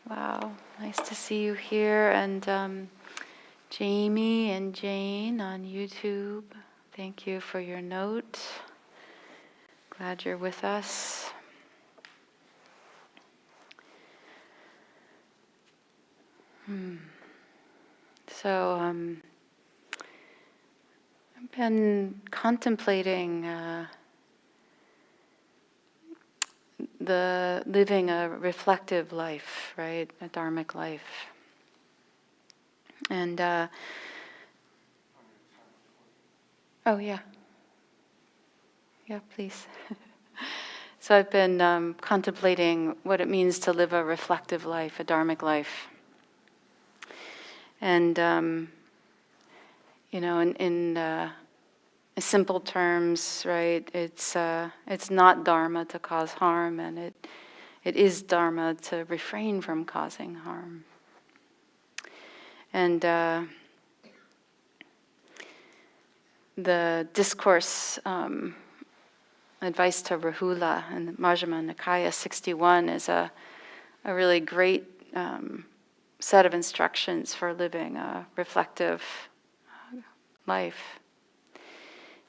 Wow, nice to see you here. And Jamie and Jane on YouTube, thank you for your note. Glad you're with us. So I've been contemplating the living a reflective life, right? A Dharmic life. And oh yeah. Yeah, please. So I've been contemplating what it means to live a reflective life, a Dharmic life. And, in simple terms, right, it's not Dharma to cause harm, and it is Dharma to refrain from causing harm. And the discourse, advice to Rahula in the Majjhima Nikaya 61 is a really great set of instructions for living a reflective life.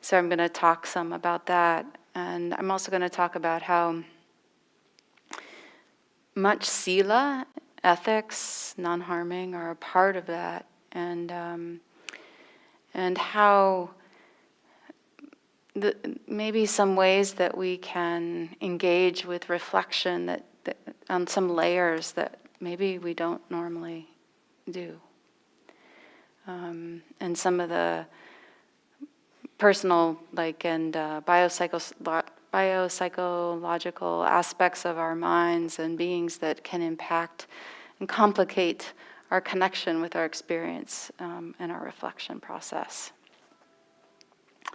So I'm going to talk some about that, and I'm also going to talk about how much sila, ethics, non-harming are a part of that, and how maybe some ways that we can engage with reflection that on some layers that maybe we don't normally do. And some of the personal, and biopsychological aspects of our minds and beings that can impact and complicate our connection with our experience and our reflection process.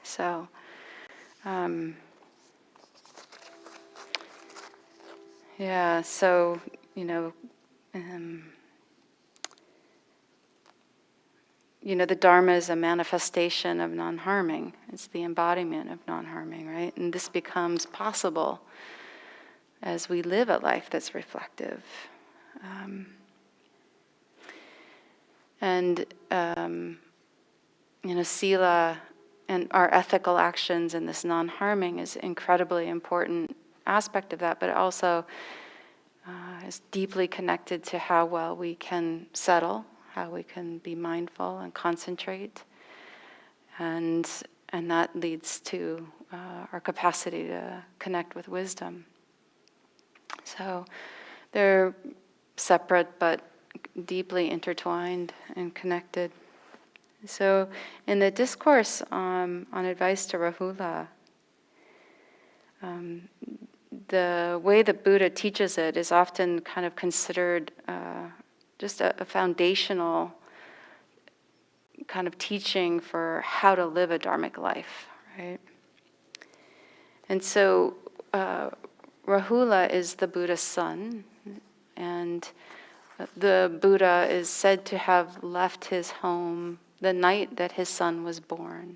So, the Dharma is a manifestation of non-harming. It's the embodiment of non-harming, right? And this becomes possible as we live a life that's reflective. Sila and our ethical actions and this non-harming is incredibly important aspect of that, but it also is deeply connected to how well we can settle, how we can be mindful and concentrate, and that leads to our capacity to connect with wisdom. So they're separate but deeply intertwined and connected. So in the discourse on advice to Rahula, the way the Buddha teaches it is often kind of considered just a foundational kind of teaching for how to live a Dharmic life, right? And so Rahula is the Buddha's son, and the Buddha is said to have left his home the night that his son was born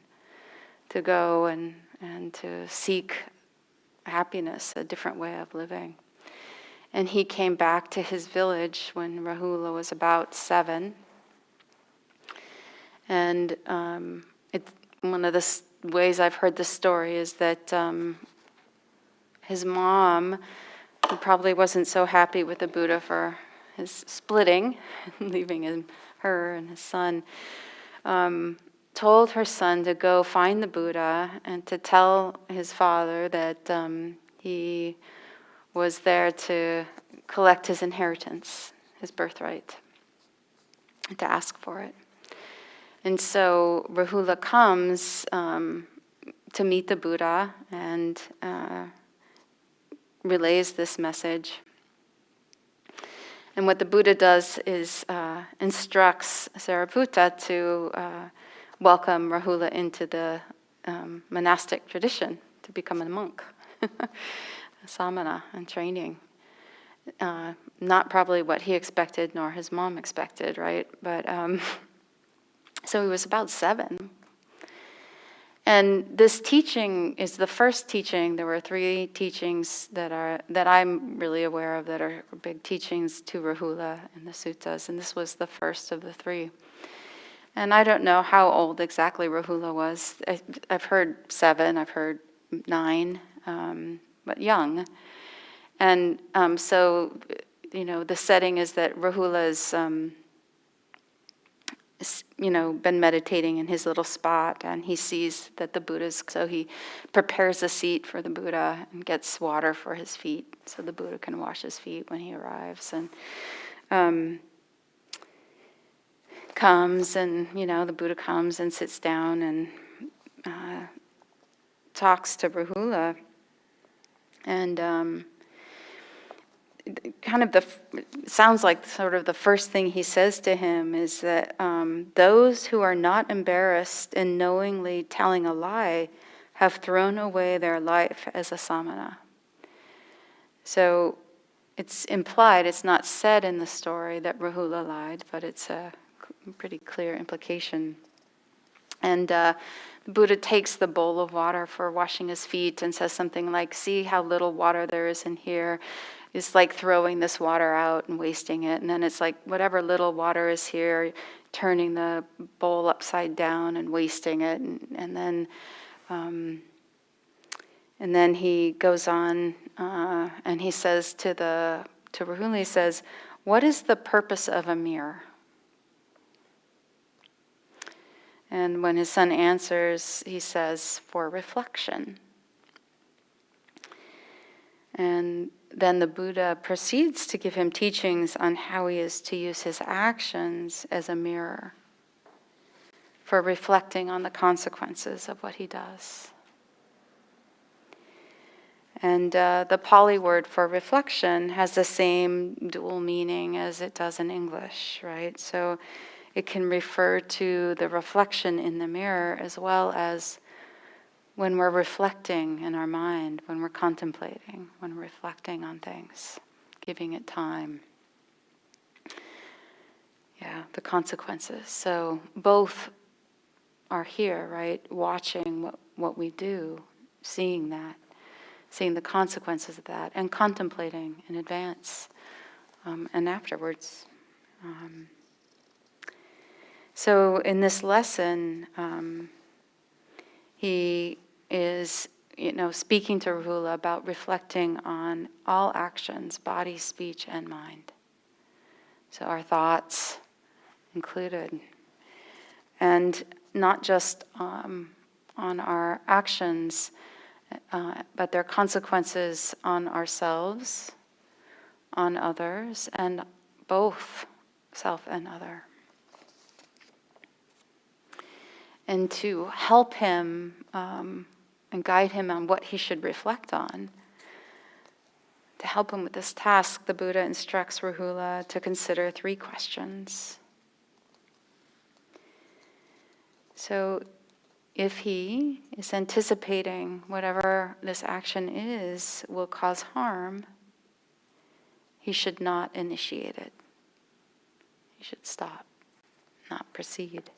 to go and to seek happiness, a different way of living. And he came back to his village when Rahula was about 7. And one of the ways I've heard this story is that his mom, who probably wasn't so happy with the Buddha for his splitting, leaving her and his son, told her son to go find the Buddha and to tell his father that he was there to collect his inheritance, his birthright, and to ask for it. And so Rahula comes to meet the Buddha and relays this message. And what the Buddha does is instructs Sariputta to welcome Rahula into the monastic tradition to become a monk, a samana, and training. Not probably what he expected nor his mom expected, right? But so he was about 7. And this teaching is the first teaching. There were 3 teachings that I'm really aware of that are big teachings to Rahula in the suttas, and this was the first of the 3. And I don't know how old exactly Rahula was. I've heard 7, I've heard 9, but young. And so, the setting is that Rahula's been meditating in his little spot, and he sees that the Buddha's, so he prepares a seat for the Buddha and gets water for his feet so the Buddha can wash his feet when he arrives, and comes, and the Buddha comes and sits down and talks to Rahula, and sounds like sort of the first thing he says to him is that those who are not embarrassed in knowingly telling a lie have thrown away their life as a samana. So it's implied, it's not said in the story that Rahula lied, but it's a pretty clear implication. And the Buddha takes the bowl of water for washing his feet and says something like, "See how little water there is in here. It's like throwing this water out and wasting it." And then it's like whatever little water is here, turning the bowl upside down and wasting it. And then he goes on and he says to Rahula, he says, "What is the purpose of a mirror?" And when his son answers, he says, "For reflection." And then the Buddha proceeds to give him teachings on how he is to use his actions as a mirror for reflecting on the consequences of what he does. And the Pali word for reflection has the same dual meaning as it does in English, right? So it can refer to the reflection in the mirror as well as when we're reflecting in our mind, when we're contemplating, when we're reflecting on things, giving it time. Yeah, the consequences. So both are here, right? Watching what we do, seeing that, seeing the consequences of that, and contemplating in advance and afterwards. So in this lesson, he is, speaking to Rahula about reflecting on all actions, body, speech, and mind. So our thoughts included. And not just on our actions, but their consequences on ourselves, on others, and both self and other. And to help him and guide him on what he should reflect on, to help him with this task, the Buddha instructs Rahula to consider 3 questions. So if he is anticipating whatever this action is will cause harm, he should not initiate it. He should stop, not proceed.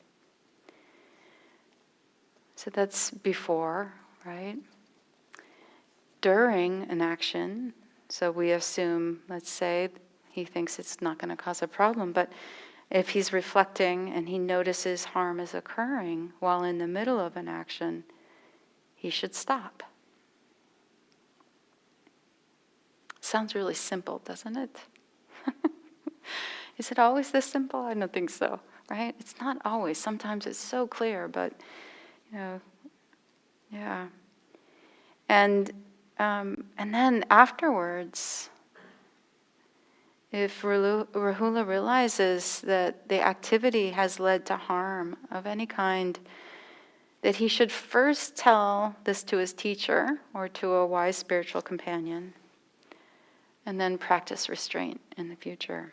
So that's before, right? During an action, so we assume, let's say, he thinks it's not going to cause a problem, but if he's reflecting and he notices harm is occurring while in the middle of an action, he should stop. Sounds really simple, doesn't it? Is it always this simple? I don't think so, right? It's not always. Sometimes it's so clear, but yeah. And then afterwards, if Rahula realizes that the activity has led to harm of any kind, that he should first tell this to his teacher or to a wise spiritual companion, and then practice restraint in the future.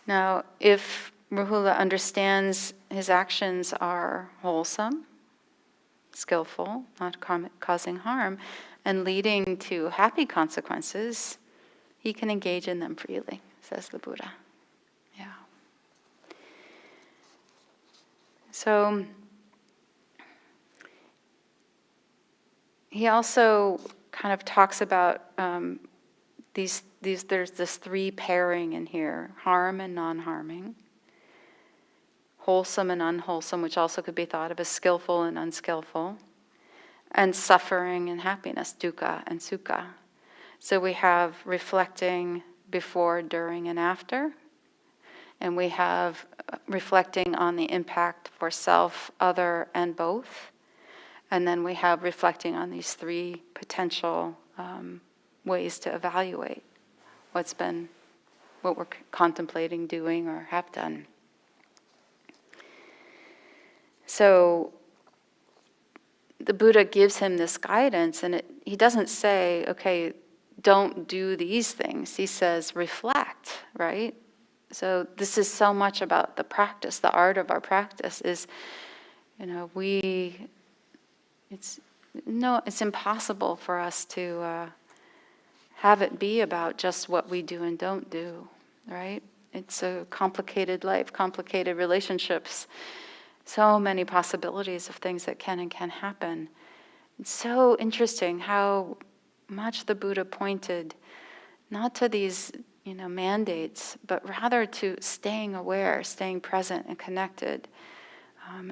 Now, if Rahula understands his actions are wholesome, skillful, not causing harm, and leading to happy consequences, he can engage in them freely, says the Buddha. Yeah. So he also kind of talks about these. There's this three pairing in here: harm and non-harming, wholesome and unwholesome, which also could be thought of as skillful and unskillful, and suffering and happiness, dukkha and sukha. So we have reflecting before, during, and after. And we have reflecting on the impact for self, other, and both. And then we have reflecting on these three potential ways to evaluate what we're contemplating, doing, or have done. So the Buddha gives him this guidance, and he doesn't say, okay, don't do these things. He says, reflect, right? So this is so much about the practice, the art of our practice is, it's impossible for us to have it be about just what we do and don't do, right? It's a complicated life, complicated relationships, so many possibilities of things that can and can't happen. It's so interesting how much the Buddha pointed not to these mandates, but rather to staying aware, staying present and connected,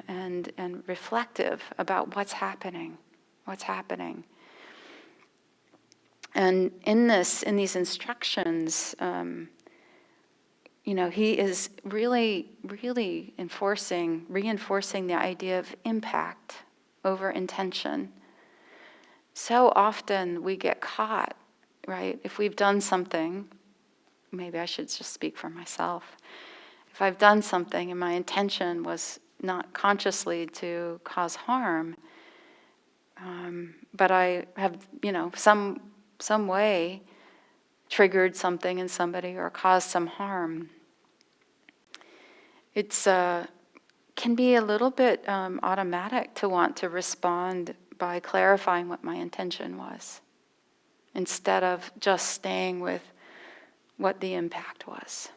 and reflective about what's happening. And in these instructions, he is really, really reinforcing the idea of impact over intention. So often we get caught, right? If we've done something, maybe I should just speak for myself. If I've done something and my intention was not consciously to cause harm, but I have, some way triggered something in somebody or caused some harm, it's can be a little bit automatic to want to respond by clarifying what my intention was, instead of just staying with what the impact was.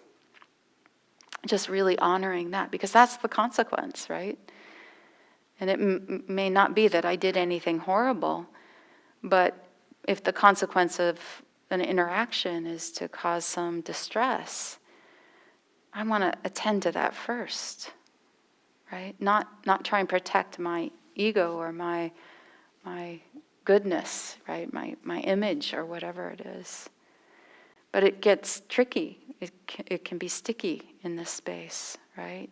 Just really honoring that, because that's the consequence, right? And it may not be that I did anything horrible, but if the consequence of an interaction is to cause some distress, I want to attend to that first, right? Not try and protect my ego or my goodness, right? My image or whatever it is. But it gets tricky. It can be sticky in this space, right?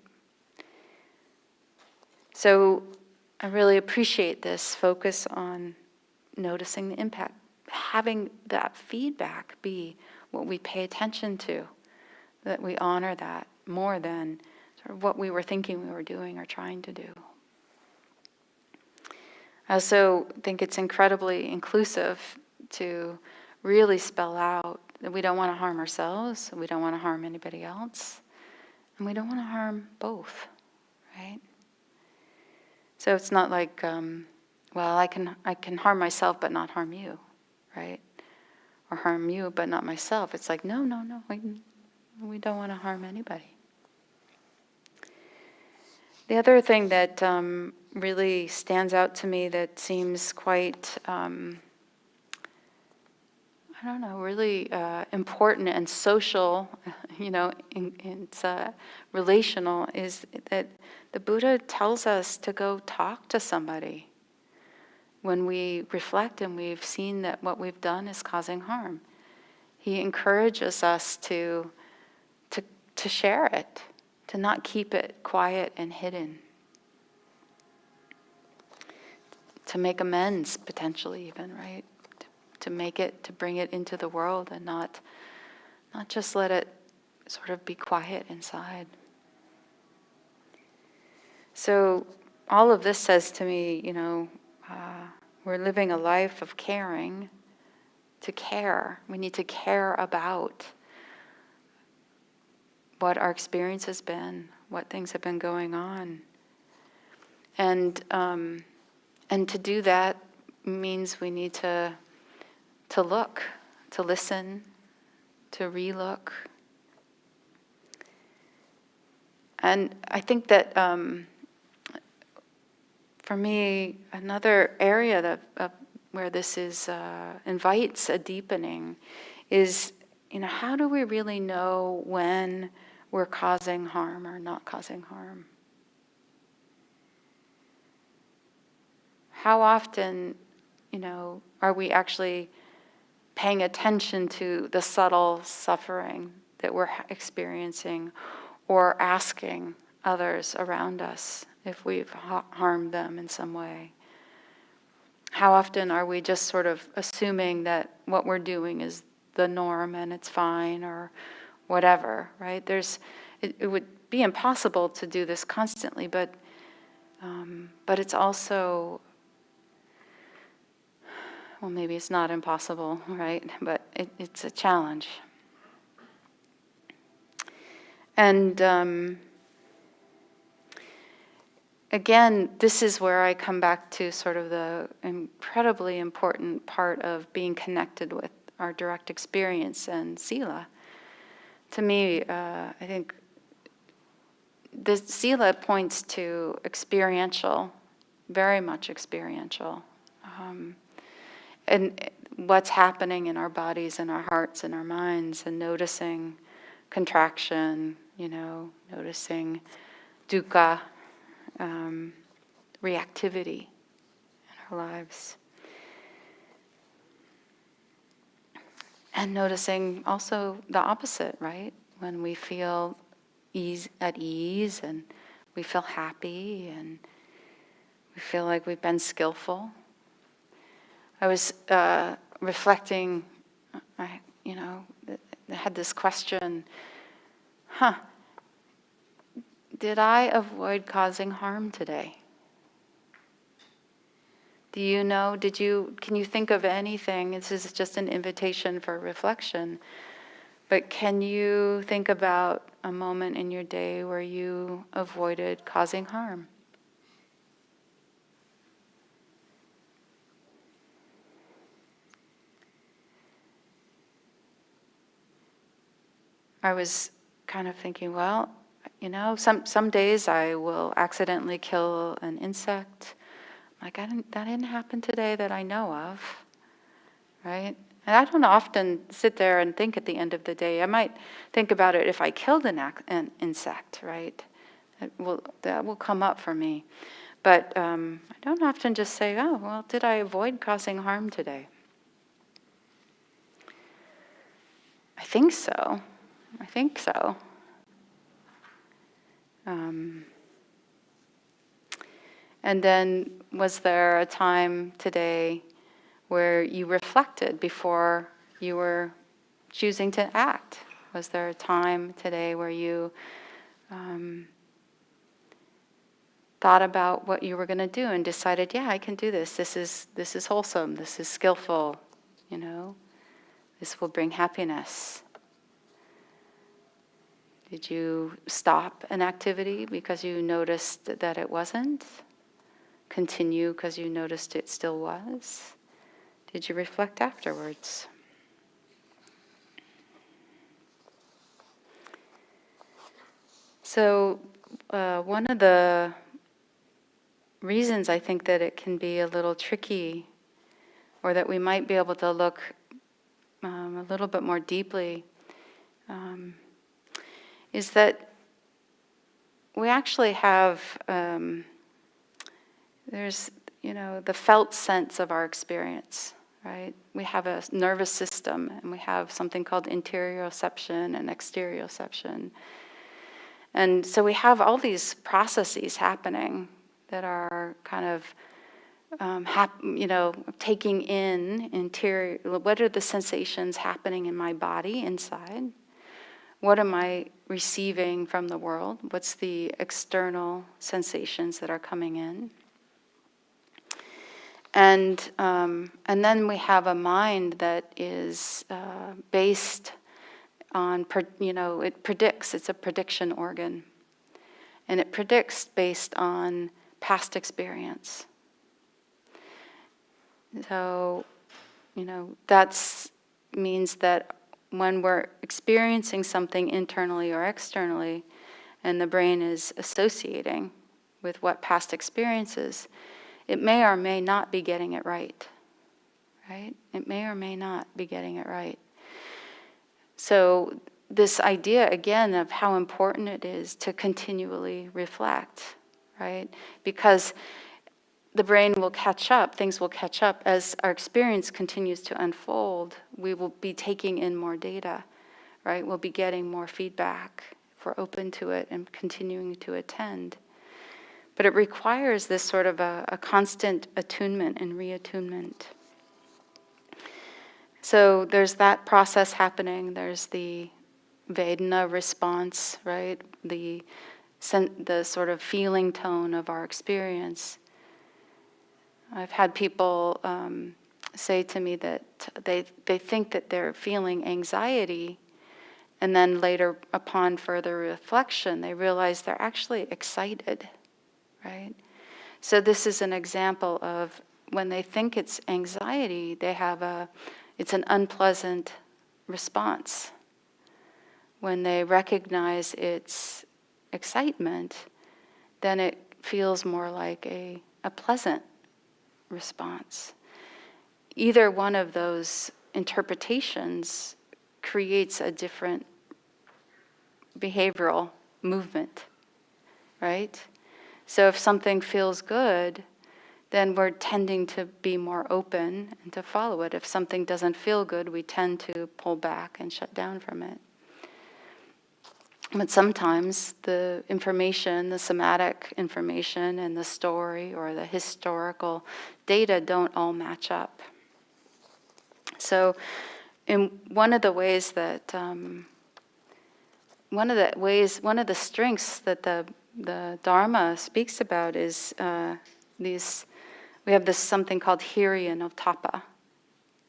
So I really appreciate this focus on noticing the impact, having that feedback be what we pay attention to, that we honor that more than sort of what we were thinking we were doing or trying to do. I also think it's incredibly inclusive to really spell out that we don't want to harm ourselves, we don't want to harm anybody else, and we don't want to harm both, right? So it's not like, I can harm myself but not harm you, right? Or harm you but not myself. It's like, no, we don't want to harm anybody. The other thing that really stands out to me that seems quite, really important and social, it's relational, is that the Buddha tells us to go talk to somebody when we reflect and we've seen that what we've done is causing harm. He encourages us to share it, to not keep it quiet and hidden, to make amends potentially even, right? To bring it into the world and not just let it sort of be quiet inside. So all of this says to me, we're living a life of caring. To care, we need to care about what our experience has been, what things have been going on. And to do that means we need to look, to listen, to re-look. And I think that for me, another area where this is invites a deepening is, how do we really know when we're causing harm or not causing harm? How often, are we actually paying attention to the subtle suffering that we're experiencing, or asking others around us if we've harmed them in some way? How often are we just sort of assuming that what we're doing is the norm and it's fine or whatever, right? It would be impossible to do this constantly, but it's also, well, maybe it's not impossible, right? But it's a challenge. And again, this is where I come back to sort of the incredibly important part of being connected with our direct experience and sila. To me, I think the sila points to experiential, very much experiential. And what's happening in our bodies and our hearts and our minds, and noticing contraction, noticing dukkha, reactivity in our lives. And noticing also the opposite, right? When we feel at ease and we feel happy and we feel like we've been skillful. I was reflecting, I had this question, did I avoid causing harm today? Do you know, can you think of anything? This is just an invitation for reflection, but can you think about a moment in your day where you avoided causing harm? I was kind of thinking, well, some days I will accidentally kill an insect. Like, that didn't happen today that I know of, right? And I don't often sit there and think at the end of the day. I might think about it if I killed an insect, right? That will come up for me. But I don't often just say, oh, well, did I avoid causing harm today? I think so. And then, was there a time today where you reflected before you were choosing to act? Was there a time today where you thought about what you were going to do and decided, yeah, I can do this. This is wholesome. This is skillful. This will bring happiness. Did you stop an activity because you noticed that it wasn't? Continue because you noticed it still was? Did you reflect afterwards? So one of the reasons I think that it can be a little tricky, or that we might be able to look a little bit more deeply, is that we actually have, there's, the felt sense of our experience, right? We have a nervous system, and we have something called interoception and exteroception. And so we have all these processes happening that are kind of, taking in interior, what are the sensations happening in my body inside? What am I receiving from the world? What's the external sensations that are coming in? And then we have a mind that is based on, it predicts, it's a prediction organ. And it predicts based on past experience. So, that means that when we're experiencing something internally or externally, and the brain is associating with what past experiences, it may or may not be getting it right, right? It may or may not be getting it right. So this idea, again, of how important it is to continually reflect, right? Because the brain will catch up, things will catch up as our experience continues to unfold. We will be taking in more data, right? We'll be getting more feedback if we're open to it and continuing to attend. But it requires this sort of a constant attunement and reattunement. So there's that process happening. There's the Vedana response, right? The sort of feeling tone of our experience. I've had people say to me that they think that they're feeling anxiety, and then later, upon further reflection, they realize they're actually excited, right? So this is an example of when they think it's anxiety, it's an unpleasant response. When they recognize it's excitement, then it feels more like a pleasant response. Either one of those interpretations creates a different behavioral movement, right? So if something feels good, then we're tending to be more open and to follow it. If something doesn't feel good, we tend to pull back and shut down from it. But sometimes the information, the somatic information and the story or the historical data don't all match up. So in one of the ways that, one of the strengths that the Dharma speaks about is we have this something called hiri and otapa,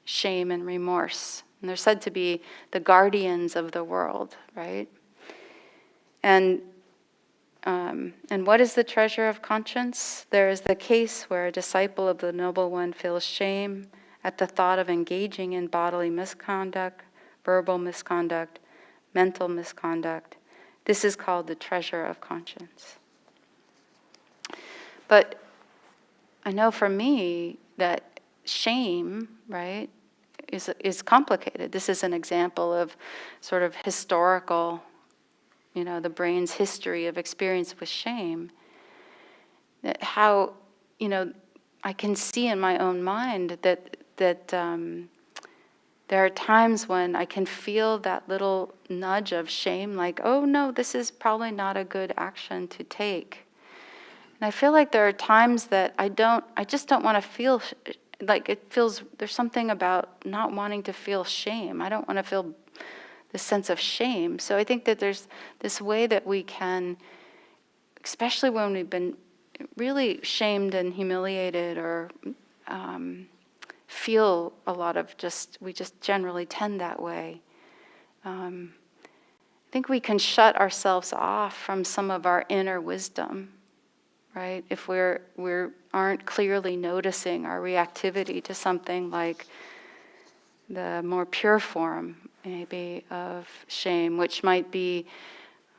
shame and remorse. And they're said to be the guardians of the world, right? And what is the treasure of conscience? There is the case where a disciple of the Noble One feels shame at the thought of engaging in bodily misconduct, verbal misconduct, mental misconduct. This is called the treasure of conscience. But I know for me that shame, right, is complicated. This is an example of sort of historical, the brain's history of experience with shame. That how, I can see in my own mind that there are times when I can feel that little nudge of shame, like, oh no, this is probably not a good action to take. And I feel like there are times that I just don't want to feel, there's something about not wanting to feel shame. I don't want to feel the sense of shame. So I think that there's this way that we can, especially when we've been really shamed and humiliated or feel a lot of we just generally tend that way. I think we can shut ourselves off from some of our inner wisdom, right? If we aren't clearly noticing our reactivity to something like the more pure form, maybe, of shame, which might be,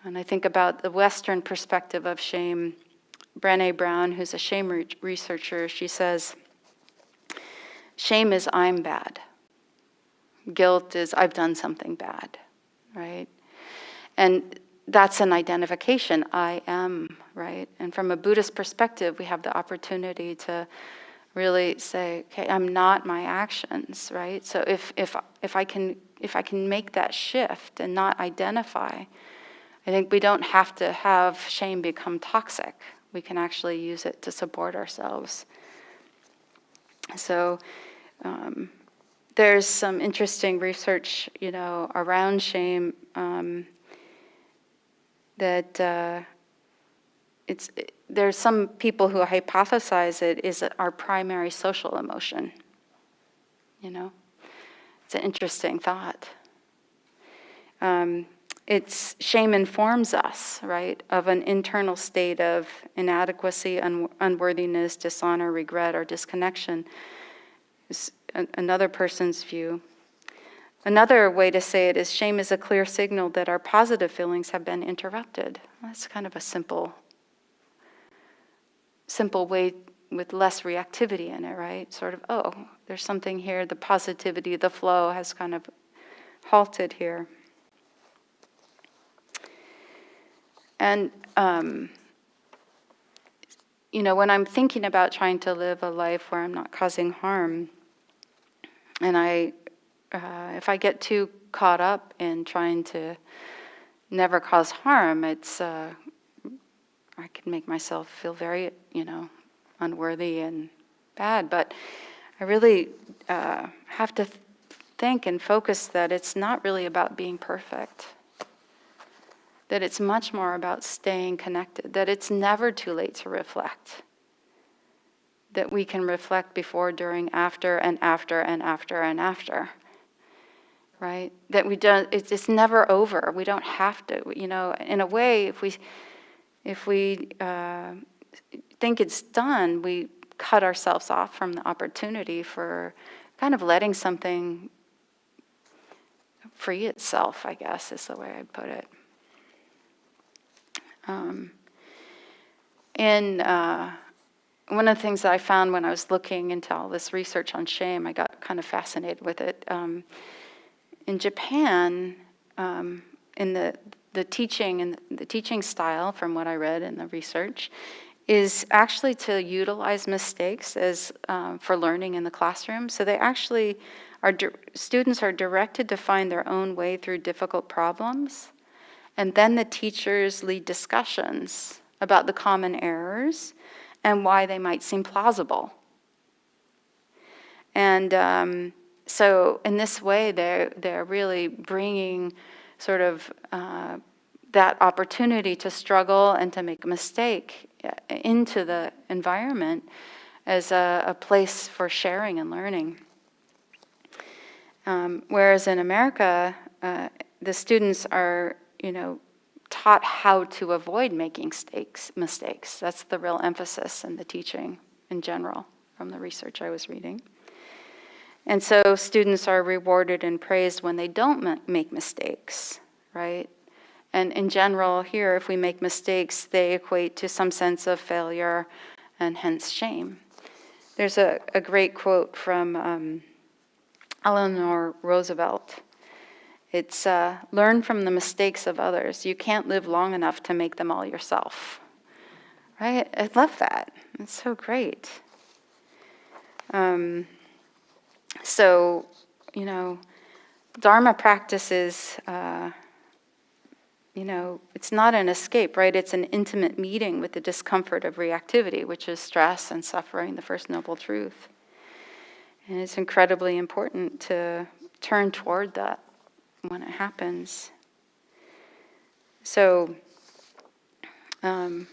and I think about the Western perspective of shame. Brené Brown, who's a shame researcher, she says, shame is I'm bad. Guilt is I've done something bad, right? And that's an identification, I am, right? And from a Buddhist perspective, we have the opportunity to really say, okay, I'm not my actions, right? So if I can make that shift and not identify, I think we don't have to have shame become toxic. We can actually use it to support ourselves. So there's some interesting research, around shame that there's some people who hypothesize it is our primary social emotion. It's an interesting thought. Shame informs us, right, of an internal state of inadequacy, unworthiness, dishonor, regret, or disconnection. Is another person's view. Another way to say it is shame is a clear signal that our positive feelings have been interrupted. That's kind of a simple way with less reactivity in it, right? Sort of, oh, there's something here, the positivity, the flow has kind of halted here. And, when I'm thinking about trying to live a life where I'm not causing harm, and if I get too caught up in trying to never cause harm, I can make myself feel very, unworthy and bad. But I really have to think and focus that it's not really about being perfect. That it's much more about staying connected. That it's never too late to reflect. That we can reflect before, during, after, and after, and after, and after. Right? That it's never over. We don't have to. In a way, if we think it's done, we cut ourselves off from the opportunity for kind of letting something free itself, I guess, is the way I'd put it. One of the things that I found when I was looking into all this research on shame, I got kind of fascinated with it. In Japan, in the teaching and the teaching style, from what I read in the research, is actually to utilize mistakes as for learning in the classroom. So they actually students are directed to find their own way through difficult problems, and then the teachers lead discussions about the common errors and why they might seem plausible. And so in this way, they're really bringing sort of that opportunity to struggle and to make a mistake into the environment as a place for sharing and learning. Whereas in America, the students are, taught how to avoid making mistakes. That's the real emphasis in the teaching in general from the research I was reading. And so students are rewarded and praised when they don't make mistakes, right? And in general here, if we make mistakes, they equate to some sense of failure and hence shame. There's a great quote from Eleanor Roosevelt. It's, learn from the mistakes of others. You can't live long enough to make them all yourself. Right? I love that. It's so great. So, Dharma practices, it's not an escape, right? It's an intimate meeting with the discomfort of reactivity, which is stress and suffering, the First Noble Truth. And it's incredibly important to turn toward that when it happens. So, one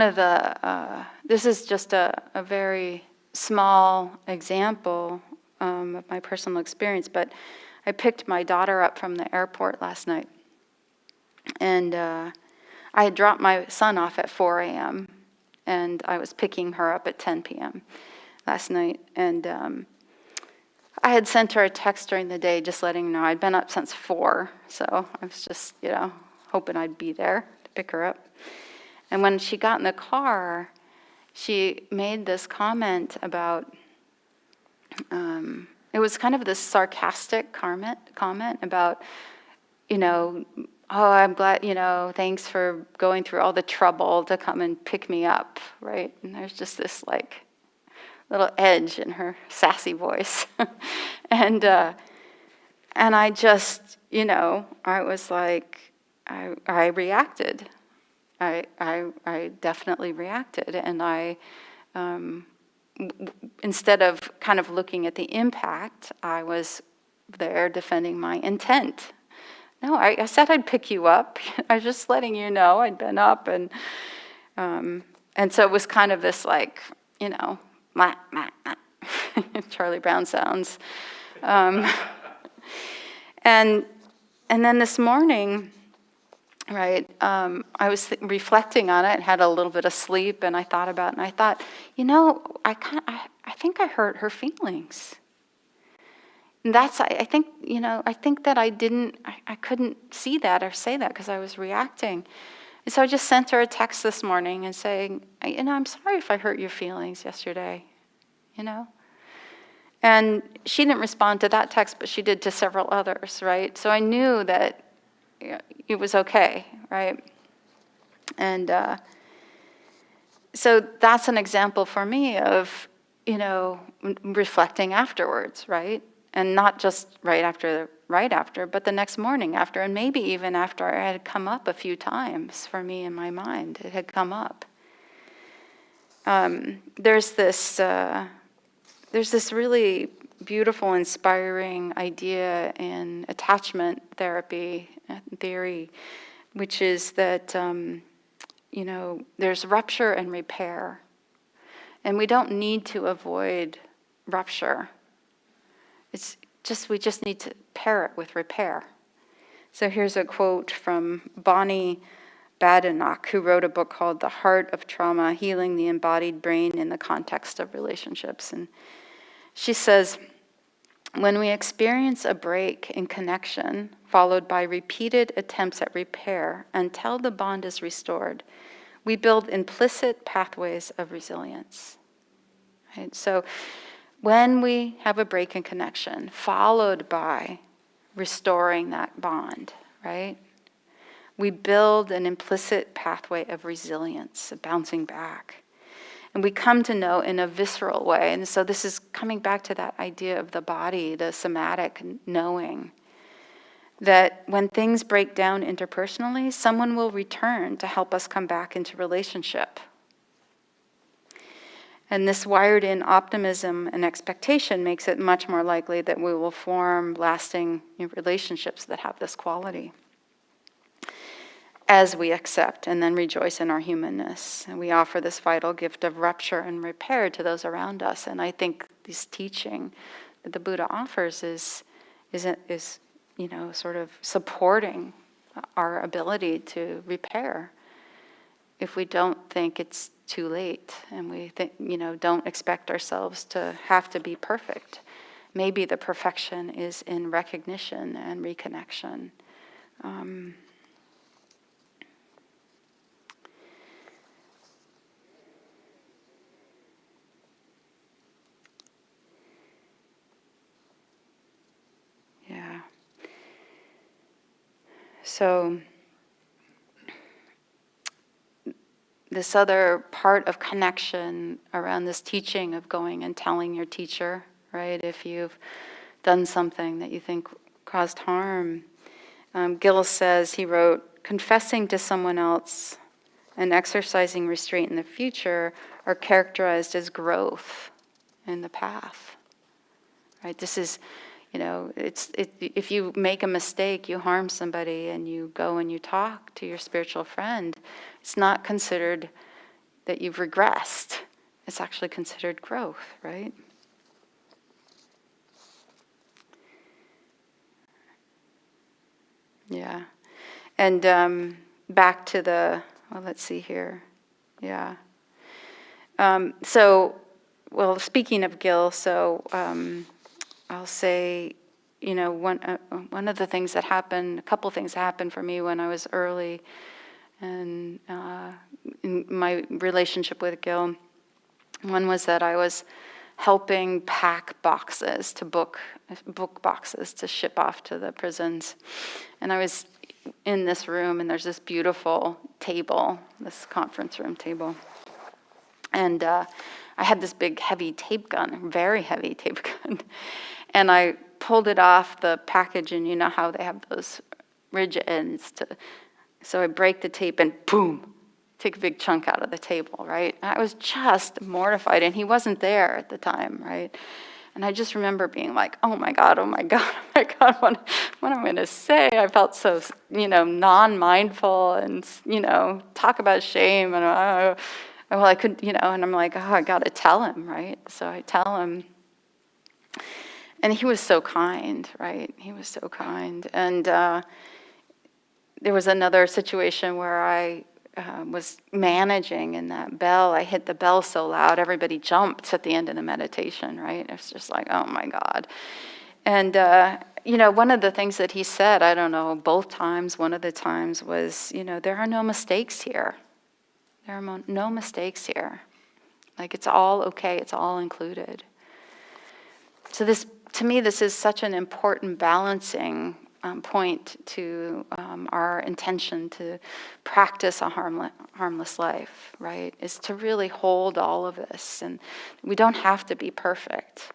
of the, this is just a very small example of my personal experience, but I picked my daughter up from the airport last night. And I had dropped my son off at 4 a.m. and I was picking her up at 10 p.m. last night. And I had sent her a text during the day just letting her know I'd been up since 4. So I was just, hoping I'd be there to pick her up. And when she got in the car, she made this comment about, it was kind of this sarcastic comment about, oh, I'm glad, thanks for going through all the trouble to come and pick me up, right? And there's just this little edge in her sassy voice. and I just, I was like, I reacted. I definitely reacted, and I, instead of kind of looking at the impact, I was there defending my intent. No, I said I'd pick you up. I was just letting you know I'd been up, and so it was kind of this Charlie Brown sounds, and then this morning. Right, I was reflecting on it, had a little bit of sleep, and I thought about it, and I thought, I think I hurt her feelings. And that's, I think that I couldn't see that or say that because I was reacting. And so I just sent her a text this morning and saying, I'm sorry if I hurt your feelings yesterday, And she didn't respond to that text, but she did to several others, right? So I knew that it was okay, right? And so that's an example for me of, reflecting afterwards, right? And not just right after, but the next morning after, and maybe even after it had come up a few times for me in my mind. It had come up. There's this really beautiful, inspiring idea in attachment theory, which is that there's rupture and repair, and we don't need to avoid rupture. We just need to pair it with repair. So here's a quote from Bonnie Badenoch, who wrote a book called The Heart of Trauma, Healing the Embodied Brain in the Context of Relationships. And she says, when we experience a break in connection, followed by repeated attempts at repair until the bond is restored, we build implicit pathways of resilience. Right? So when we have a break in connection, followed by restoring that bond, right? We build an implicit pathway of resilience, of bouncing back. And we come to know in a visceral way. And so this is coming back to that idea of the body, the somatic knowing, that when things break down interpersonally, someone will return to help us come back into relationship. And this wired-in optimism and expectation makes it much more likely that we will form lasting relationships that have this quality, as we accept and then rejoice in our humanness. And we offer this vital gift of rupture and repair to those around us. And I think this teaching that the Buddha offers is sort of supporting our ability to repair if we don't think it's too late, and we think, don't expect ourselves to have to be perfect. Maybe the perfection is in recognition and reconnection. Yeah. So this other part of connection around this teaching of going and telling your teacher, right? If you've done something that you think caused harm. Gill says, he wrote, confessing to someone else and exercising restraint in the future are characterized as growth in the path, right? This is, if you make a mistake, you harm somebody, and you go and you talk to your spiritual friend, it's not considered that you've regressed. It's actually considered growth, right? Yeah. And back to let's see here. Yeah. Speaking of Gill, I'll say, one of the things that happened, a couple things happened for me when I was early and in my relationship with Gill. One was that I was helping pack boxes to book boxes to ship off to the prisons. And I was in this room, and there's this beautiful table, this conference room table. And I had this big heavy tape gun, very heavy tape gun. And I pulled it off the package, and you know how they have those ridge ends so I break the tape and boom, take a big chunk out of the table, right? And I was just mortified, and he wasn't there at the time, right? And I just remember being like, oh my God, what am I going to say? I felt so, non-mindful and, talk about shame. And I could, and I'm like, I got to tell him, right? So I tell him. And he was so kind, right? He was so kind. And there was another situation where I was managing, and that bell, I hit the bell so loud, everybody jumped at the end of the meditation, right? It was just like, oh my God. And one of the things that he said, I don't know, both times, one of the times was, there are no mistakes here. There are no mistakes here. Like, it's all okay, it's all included. So this, to me, this is such an important balancing point to our intention to practice a harmless life, right? Is to really hold all of this. And we don't have to be perfect,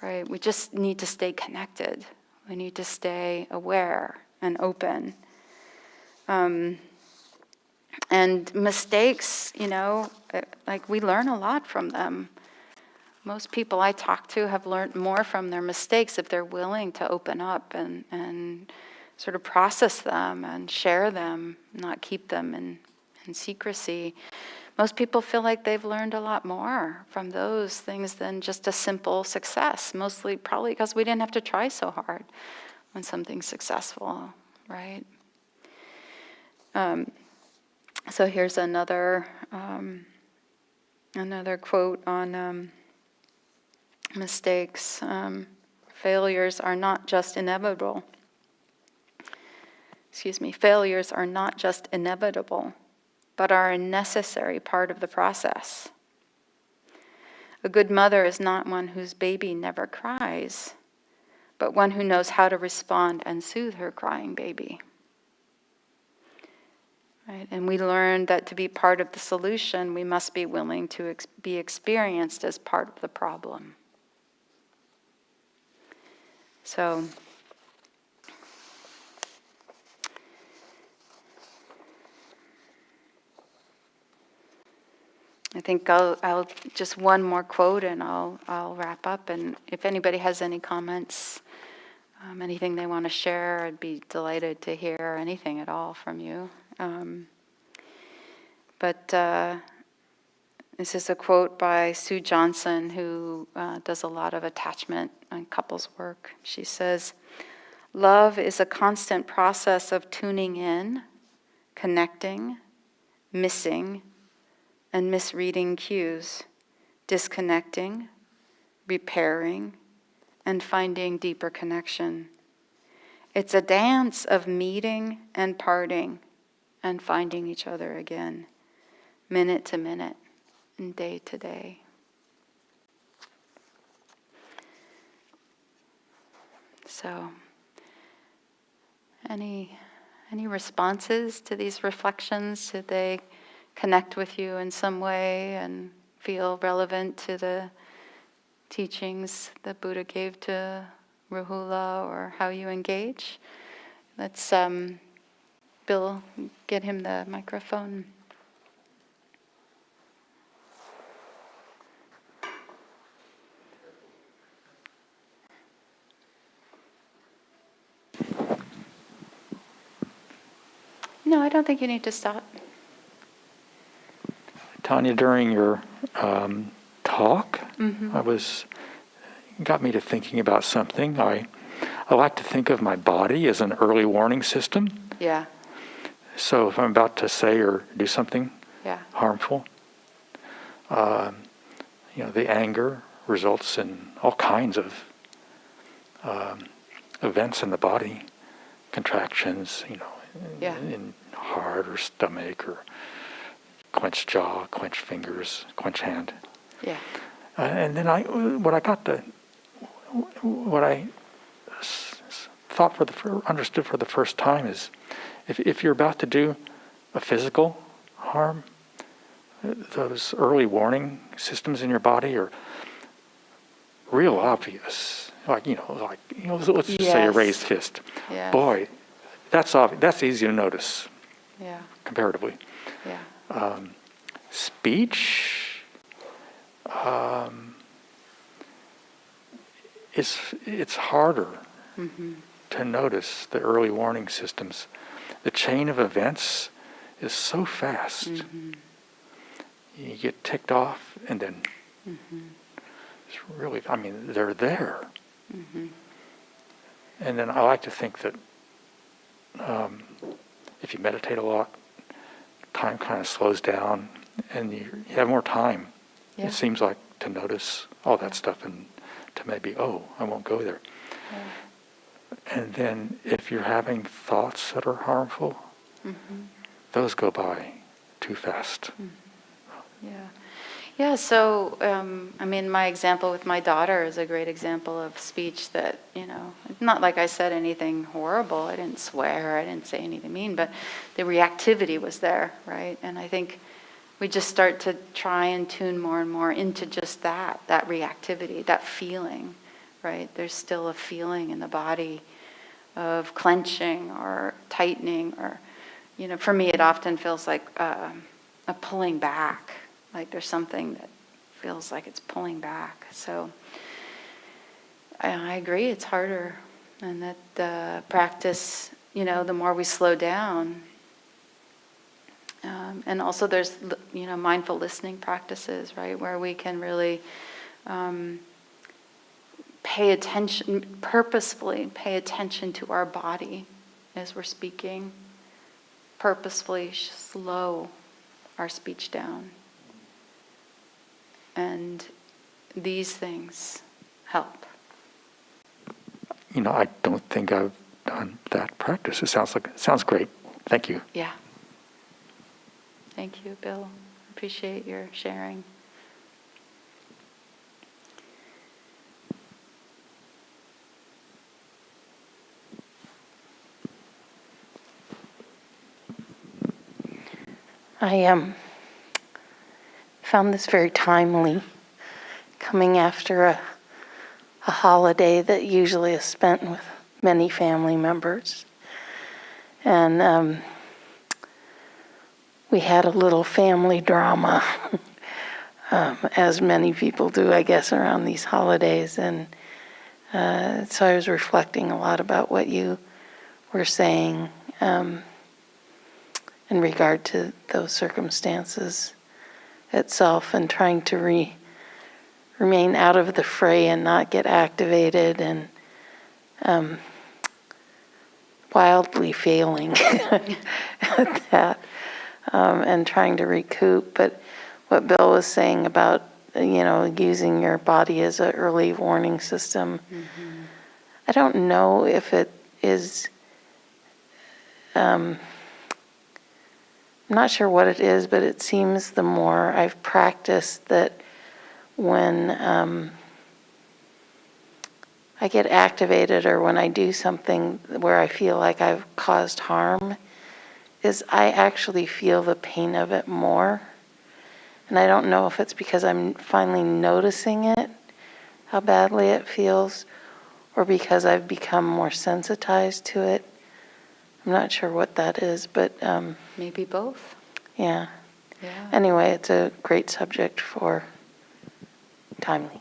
right? We just need to stay connected. We need to stay aware and open. And mistakes, like, we learn a lot from them. Most people I talk to have learned more from their mistakes if they're willing to open up and sort of process them and share them, not keep them in secrecy. Most people feel like they've learned a lot more from those things than just a simple success, mostly probably because we didn't have to try so hard when something's successful, right? So here's another quote on mistakes. Failures are not just inevitable. Failures are not just inevitable, but are a necessary part of the process. A good mother is not one whose baby never cries, but one who knows how to respond and soothe her crying baby. Right? And we learned that to be part of the solution, we must be willing to be experienced as part of the problem. So, I think I'll just one more quote and I'll wrap up. And if anybody has any comments, anything they want to share, I'd be delighted to hear anything at all from you. But this is a quote by Sue Johnson, who does a lot of attachment and couples work. She says, "Love is a constant process of tuning in, connecting, missing, and misreading cues, disconnecting, repairing, and finding deeper connection. It's a dance of meeting and parting and finding each other again, minute to minute and day to day." So, any responses to these reflections? Did they connect with you in some way and feel relevant to the teachings that Buddha gave to Rahula, or how you engage? Let's, Bill, get him the microphone. No, I don't think you need to stop. Tanya, during your talk, got me to thinking about something. I like to think of my body as an early warning system. Yeah. So if I'm about to say or do something harmful, the anger results in all kinds of events in the body, contractions, in heart or stomach, or clenched jaw, clenched fingers, clenched hand. Yeah. And then what I understood for the first time is, if you're about to do a physical harm, those early warning systems in your body are real obvious. Let's just say a raised fist. Yes. Boy, that's obvious. That's easy to notice. Yeah. Comparatively. Yeah. Speech, it's harder to notice the early warning systems. The chain of events is so fast. You get ticked off, and then it's really, they're there. And then I like to think that if you meditate a lot, time kind of slows down, and you have more time, it seems like, to notice all that stuff, and to maybe, I won't go there. And then if you're having thoughts that are harmful, those go by too fast. Yeah. Yeah, so, I mean, my example with my daughter is a great example of speech that, not like I said anything horrible. I didn't swear, I didn't say anything mean, but the reactivity was there, right? And I think we just start to try and tune more and more into just that reactivity, that feeling, right? There's still a feeling in the body of clenching or tightening, or, for me it often feels like a pulling back, like there's something that feels like it's pulling back. So I agree, it's harder, and that the practice, the more we slow down, and also there's, mindful listening practices, right, where we can really pay attention, purposefully pay attention to our body as we're speaking, purposefully slow our speech down. And these things help. I don't think I've done that practice. It sounds great. Thank you. Yeah. Thank you, Bill. Appreciate your sharing. I found this very timely, coming after a holiday that usually is spent with many family members. And we had a little family drama, as many people do, I guess, around these holidays. And so I was reflecting a lot about what you were saying in regard to those circumstances itself, and trying to remain out of the fray and not get activated, and wildly failing at that, and trying to recoup. But what Bill was saying about, using your body as an early warning system, I don't know if it is, I'm not sure what it is, but it seems the more I've practiced that when I get activated, or when I do something where I feel like I've caused harm, is I actually feel the pain of it more. And I don't know if it's because I'm finally noticing it, how badly it feels, or because I've become more sensitized to it. I'm not sure what that is, but Maybe both. yeah. Yeah. Anyway, it's a great subject for timely.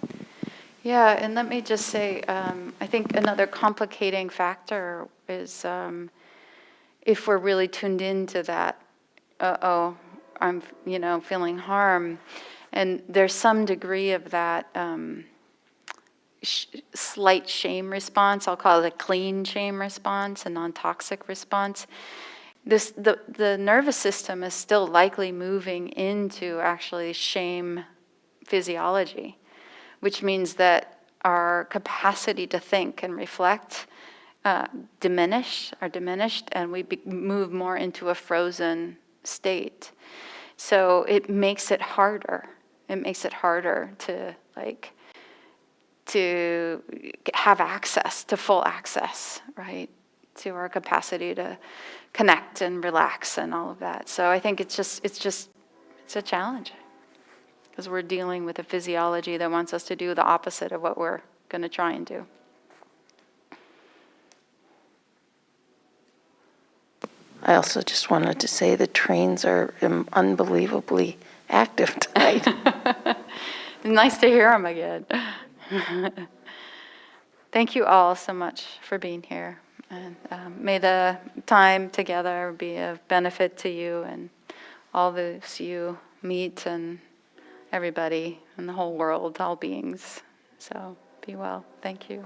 Yeah, and let me just say, I think another complicating factor is if we're really tuned into that, I'm, feeling harm, and there's some degree of that slight shame response. I'll call it a clean shame response, a non-toxic response. The nervous system is still likely moving into actually shame physiology, which means that our capacity to think and reflect are diminished, and we move more into a frozen state. So it makes it harder. It makes it harder to have access to full access, right, to our capacity to connect and relax and all of that. So I think it's a challenge, because we're dealing with a physiology that wants us to do the opposite of what we're going to try and do. I also just wanted to say the trains are unbelievably active tonight. Nice to hear them again. Thank you all so much for being here. And may the time together be of benefit to you and all those you meet, and everybody in the whole world, all beings. So be well. Thank you.